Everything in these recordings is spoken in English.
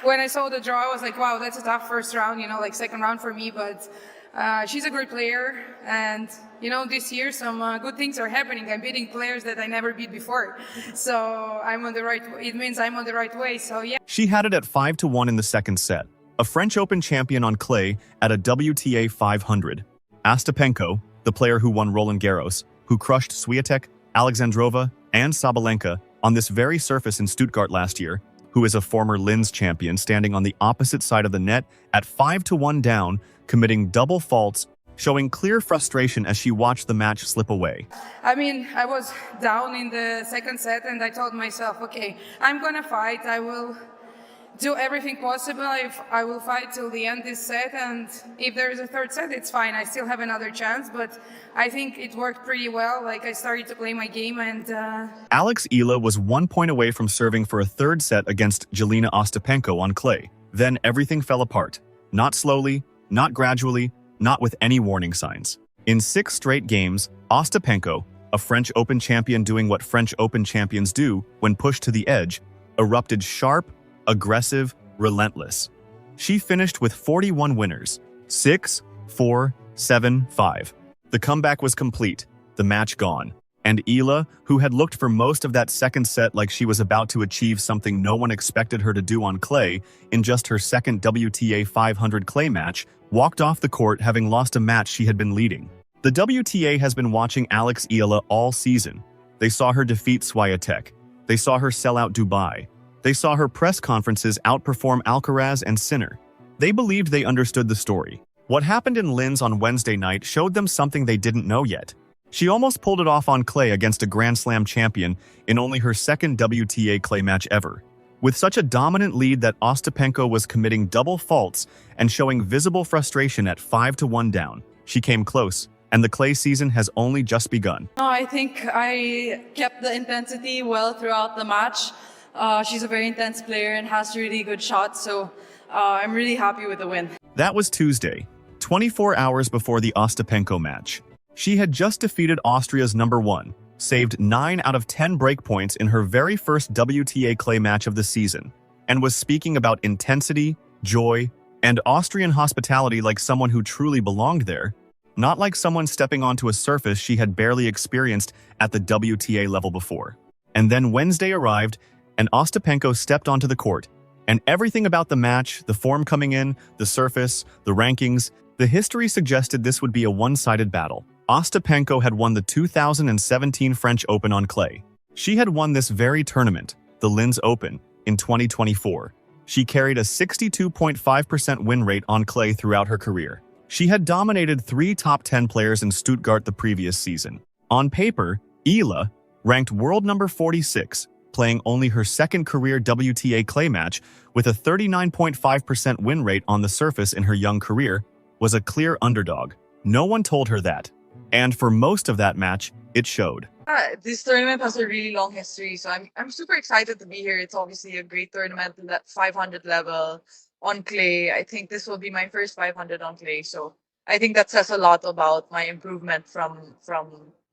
when I saw the draw, I was like, wow, that's a tough first round, you know, like second round for me, but she's a great player, and you know, this year some good things are happening. I'm beating players that I never beat before, so it means I'm on the right way, so yeah. She had it at 5-1 in the second set. A French Open champion on clay at a WTA 500. Ostapenko, the player who won Roland Garros, who crushed Swiatek, Alexandrova, and Sabalenka on this very surface in Stuttgart last year, who is a former Linz champion standing on the opposite side of the net at 5-1 down, committing double faults, showing clear frustration as she watched the match slip away. I mean, I was down in the second set and I told myself, okay, I'm gonna fight, I will do everything possible. I will fight till the end this set, and if there is a third set, it's fine. I still have another chance, but I think it worked pretty well. Like, I started to play my game, and Alex Eala was 1 point away from serving for a third set against Jelena Ostapenko on clay. Then everything fell apart. Not slowly, not gradually, not with any warning signs. In 6 straight games, Ostapenko, a French Open champion doing what French Open champions do when pushed to the edge, erupted sharp, aggressive, relentless. She finished with 41 winners, 6, 4, 7, 5. The comeback was complete, the match gone. And Eala, who had looked for most of that second set like she was about to achieve something no one expected her to do on clay in just her second WTA 500 clay match, walked off the court having lost a match she had been leading. The WTA has been watching Alex Eala all season. They saw her defeat Swiatek. They saw her sell out Dubai. They saw her press conferences outperform Alcaraz and Sinner. They believed they understood the story. What happened in Linz on Wednesday night showed them something they didn't know yet. She almost pulled it off on clay against a Grand Slam champion in only her second WTA clay match ever. With such a dominant lead that Ostapenko was committing double faults and showing visible frustration at 5-1 down, she came close, and the clay season has only just begun. I think I kept the intensity well throughout the match. She's a very intense player and has really good shots, so I'm really happy with the win. That was Tuesday, 24 hours before the Ostapenko match. She had just defeated Austria's #1, saved 9 out of 10 breakpoints in her very first WTA clay match of the season, and was speaking about intensity, joy, and Austrian hospitality like someone who truly belonged there, not like someone stepping onto a surface she had barely experienced at the WTA level before. And then Wednesday arrived, and Ostapenko stepped onto the court, and everything about the match, the form coming in, the surface, the rankings, the history suggested this would be a one-sided battle. Ostapenko had won the 2017 French Open on clay. She had won this very tournament, the Linz Open, in 2024. She carried a 62.5% win rate on clay throughout her career. She had dominated 3 top 10 players in Stuttgart the previous season. On paper, Eala, ranked world number 46, playing only her second career WTA clay match with a 39.5% win rate on the surface in her young career, was a clear underdog. No one told her that. And for most of that match, it showed. This tournament has a really long history, so I'm super excited to be here. It's obviously a great tournament in that 500 level on clay. I think this will be my first 500 on clay, so I think that says a lot about my improvement from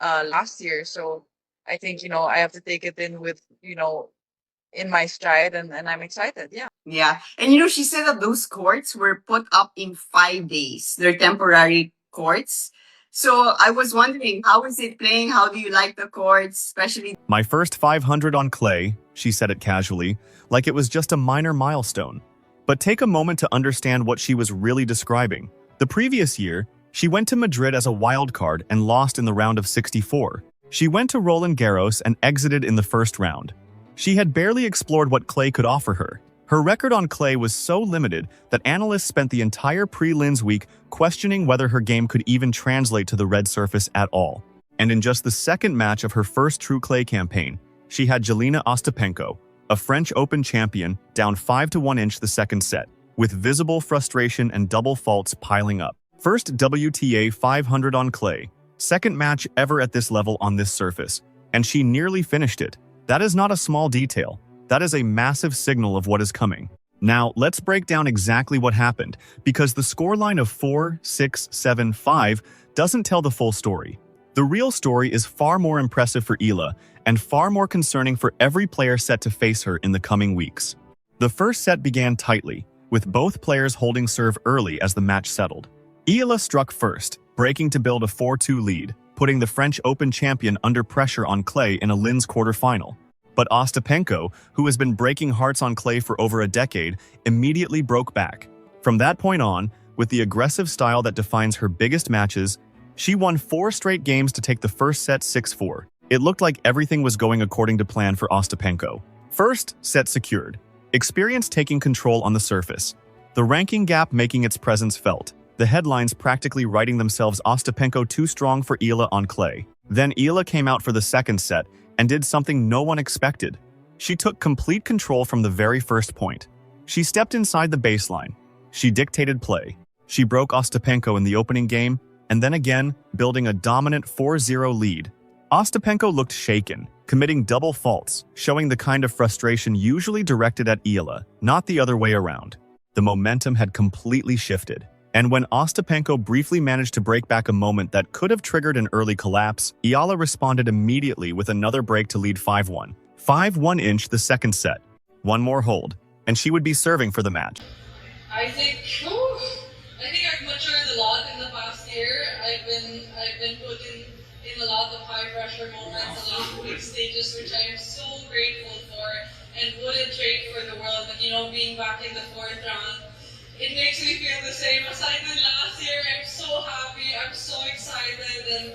last year. So I think, I have to take it in with, in my stride, and I'm excited. Yeah. Yeah. And she said that those courts were put up in 5 days. They're temporary courts. So I was wondering, how is it playing? How do you like the courts, especially? My first 500 on clay, she said it casually, like it was just a minor milestone. But take a moment to understand what she was really describing. The previous year, she went to Madrid as a wild card and lost in the round of 64. She went to Roland Garros and exited in the first round. She had barely explored what clay could offer her. Her record on clay was so limited that analysts spent the entire pre-Linz week questioning whether her game could even translate to the red surface at all. And in just the second match of her first true clay campaign, she had Jelena Ostapenko, a French Open champion, down 5-1 inch the second set, with visible frustration and double faults piling up. First WTA 500 on clay, second match ever at this level on this surface, and she nearly finished it. That is not a small detail. That is a massive signal of what is coming. Now, let's break down exactly what happened, because the scoreline of 4, 6, 7, 5 doesn't tell the full story. The real story is far more impressive for Eala, and far more concerning for every player set to face her in the coming weeks. The first set began tightly, with both players holding serve early as the match settled. Eala struck first, breaking to build a 4-2 lead, putting the French Open champion under pressure on clay in a Linz quarterfinal. But Ostapenko, who has been breaking hearts on clay for over a decade, immediately broke back. From that point on, with the aggressive style that defines her biggest matches, she won 4 straight games to take the first set 6-4. It looked like everything was going according to plan for Ostapenko. First set secured. Experience taking control on the surface. The ranking gap making its presence felt. The headlines practically writing themselves Ostapenko too strong for Eala on clay. Then Eala came out for the second set and did something no one expected. She took complete control from the very first point. She stepped inside the baseline. She dictated play. She broke Ostapenko in the opening game, and then again, building a dominant 4-0 lead. Ostapenko looked shaken, committing double faults, showing the kind of frustration usually directed at Eala, not the other way around. The momentum had completely shifted. And when Ostapenko briefly managed to break back a moment that could have triggered an early collapse, Eala responded immediately with another break to lead 5-1. 5-1 inch the second set. One more hold, and she would be serving for the match. I think I've matured a lot in the past year. I've been put in a lot of high pressure moments, a lot of big stages, which I am so grateful for and wouldn't trade for the world. But being back in the 4th round, it makes me feel the same as I did last year. I'm so happy, I'm so excited, and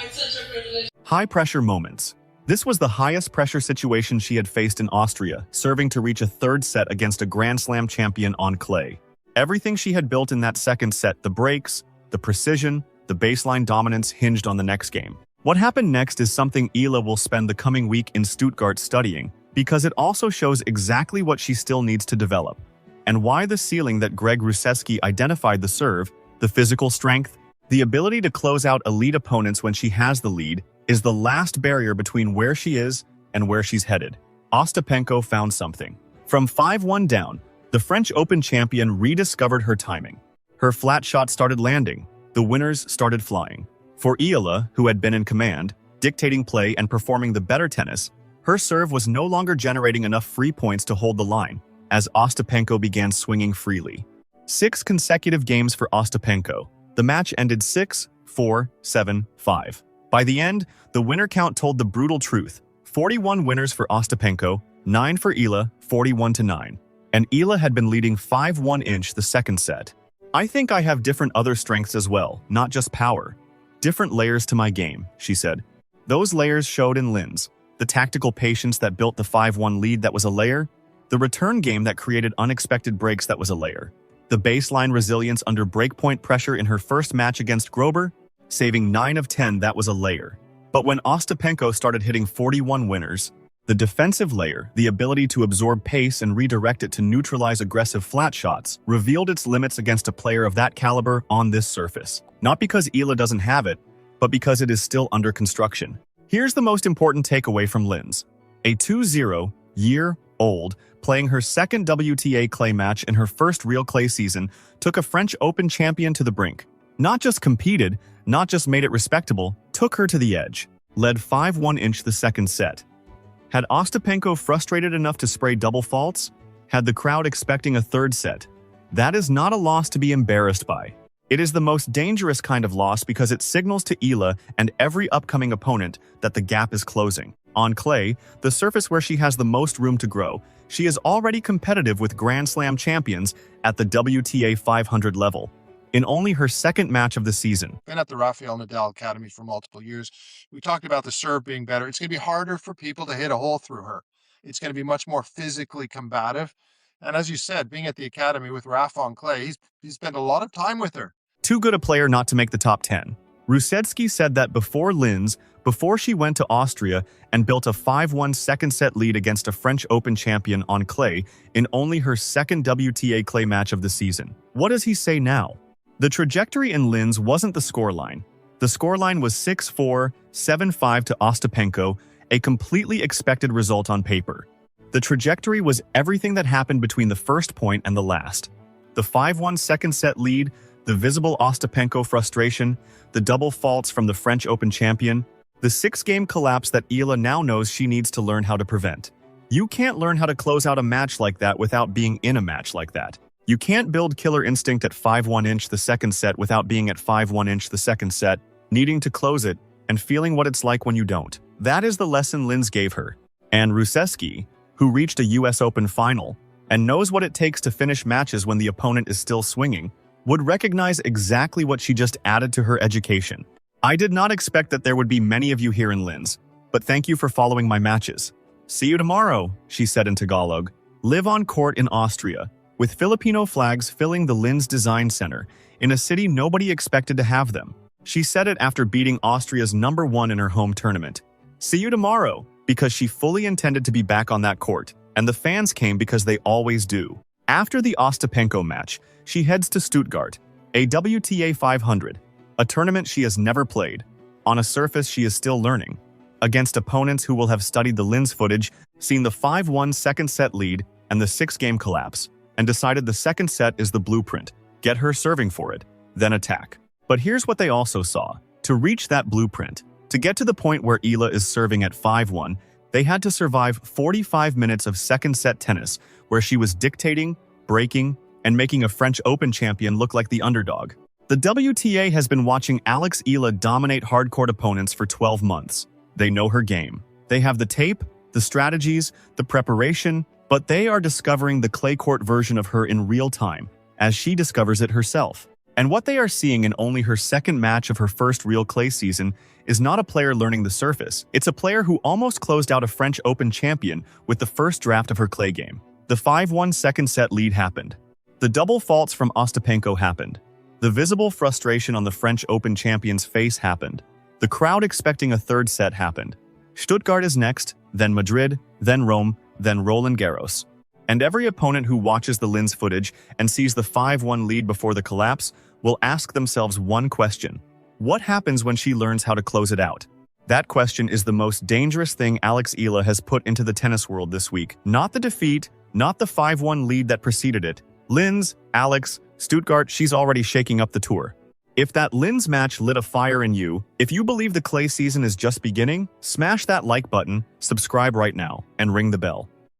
it's such a privilege. High pressure moments. This was the highest pressure situation she had faced in Austria, serving to reach a third set against a Grand Slam champion on clay. Everything she had built in that second set, the breaks, the precision, the baseline dominance hinged on the next game. What happened next is something Eala will spend the coming week in Stuttgart studying, because it also shows exactly what she still needs to develop, and why the ceiling that Greg Rusedski identified: the serve, the physical strength, the ability to close out elite opponents when she has the lead, is the last barrier between where she is and where she's headed. Ostapenko found something. From 5-1 down, the French Open champion rediscovered her timing. Her flat shot started landing. The winners started flying. For Eala, who had been in command, dictating play and performing the better tennis, her serve was no longer generating enough free points to hold the line, as Ostapenko began swinging freely. 6 consecutive games for Ostapenko. The match ended 6-4, 7-5. By the end, the winner count told the brutal truth. 41 winners for Ostapenko, 9 for Eala, 41-9. And Eala had been leading 5-1 inch the second set. I think I have different other strengths as well, not just power. Different layers to my game, she said. Those layers showed in Linz. The tactical patience that built the 5-1 lead, that was a layer. The return game that created unexpected breaks, that was a layer. The baseline resilience under breakpoint pressure in her first match against Grober, saving 9 of 10, that was a layer. But when Ostapenko started hitting 41 winners, the defensive layer, the ability to absorb pace and redirect it to neutralize aggressive flat shots, revealed its limits against a player of that caliber on this surface. Not because Eala doesn't have it, but because it is still under construction. Here's the most important takeaway from Linz. A 20-year-old, playing her second WTA clay match in her first real clay season, took a French Open champion to the brink. Not just competed, not just made it respectable, took her to the edge. Led 5-1 inch the second set. Had Ostapenko frustrated enough to spray double faults? Had the crowd expecting a third set? That is not a loss to be embarrassed by. It is the most dangerous kind of loss because it signals to Eala and every upcoming opponent that the gap is closing. On clay, the surface where she has the most room to grow, she is already competitive with Grand Slam champions at the WTA 500 level. In only her second match of the season. Been at the Rafael Nadal Academy for multiple years. We talked about the serve being better. It's going to be harder for people to hit a hole through her. It's going to be much more physically combative. And as you said, being at the academy with Rafa on clay, he's spent a lot of time with her. Too good a player not to make the top 10. Rusedski said that before Linz, before she went to Austria and built a 5-1 second set lead against a French Open champion on clay in only her second WTA clay match of the season. What does he say now? The trajectory in Linz wasn't the scoreline. The scoreline was 6-4, 7-5 to Ostapenko, a completely expected result on paper. The trajectory was everything that happened between the first point and the last. The 5-1 second set lead, the visible Ostapenko frustration, the double faults from the French Open champion, the 6-game collapse that Eala now knows she needs to learn how to prevent. You can't learn how to close out a match like that without being in a match like that. You can't build killer instinct at 5-1 inch the second set without being at 5-1 inch the second set, needing to close it, and feeling what it's like when you don't. That is the lesson Linz gave her. And Ruseski, who reached a US Open final and knows what it takes to finish matches when the opponent is still swinging, would recognize exactly what she just added to her education. I did not expect that there would be many of you here in Linz, but thank you for following my matches. See you tomorrow, she said in Tagalog. Live on court in Austria, with Filipino flags filling the Linz Design Center, in a city nobody expected to have them. She said it after beating Austria's #1 in her home tournament. See you tomorrow, because she fully intended to be back on that court, and the fans came because they always do. After the Ostapenko match, she heads to Stuttgart, a WTA 500, a tournament she has never played, on a surface she is still learning, against opponents who will have studied the Linz footage, seen the 5-1 second set lead and the 6-game collapse, and decided the second set is the blueprint. Get her serving for it, then attack. But here's what they also saw. To reach that blueprint, to get to the point where Eala is serving at 5-1, they had to survive 45 minutes of second set tennis, where she was dictating, breaking, and making a French Open champion look like the underdog. The WTA has been watching Alex Eala dominate hardcourt opponents for 12 months. They know her game. They have the tape, the strategies, the preparation, but they are discovering the clay court version of her in real time, as she discovers it herself. And what they are seeing in only her second match of her first real clay season is not a player learning the surface. It's a player who almost closed out a French Open champion with the first draft of her clay game. The 5-1 second set lead happened. The double faults from Ostapenko happened. The visible frustration on the French Open champion's face happened. The crowd expecting a third set happened. Stuttgart is next, then Madrid, then Rome, then Roland Garros. And every opponent who watches the Linz footage and sees the 5-1 lead before the collapse will ask themselves one question. What happens when she learns how to close it out? That question is the most dangerous thing Alex Eala has put into the tennis world this week. Not the defeat, not the 5-1 lead that preceded it. Linz, Alex, Stuttgart, she's already shaking up the tour. If that Linz match lit a fire in you, if you believe the clay season is just beginning, smash that like button, subscribe right now, and ring the bell.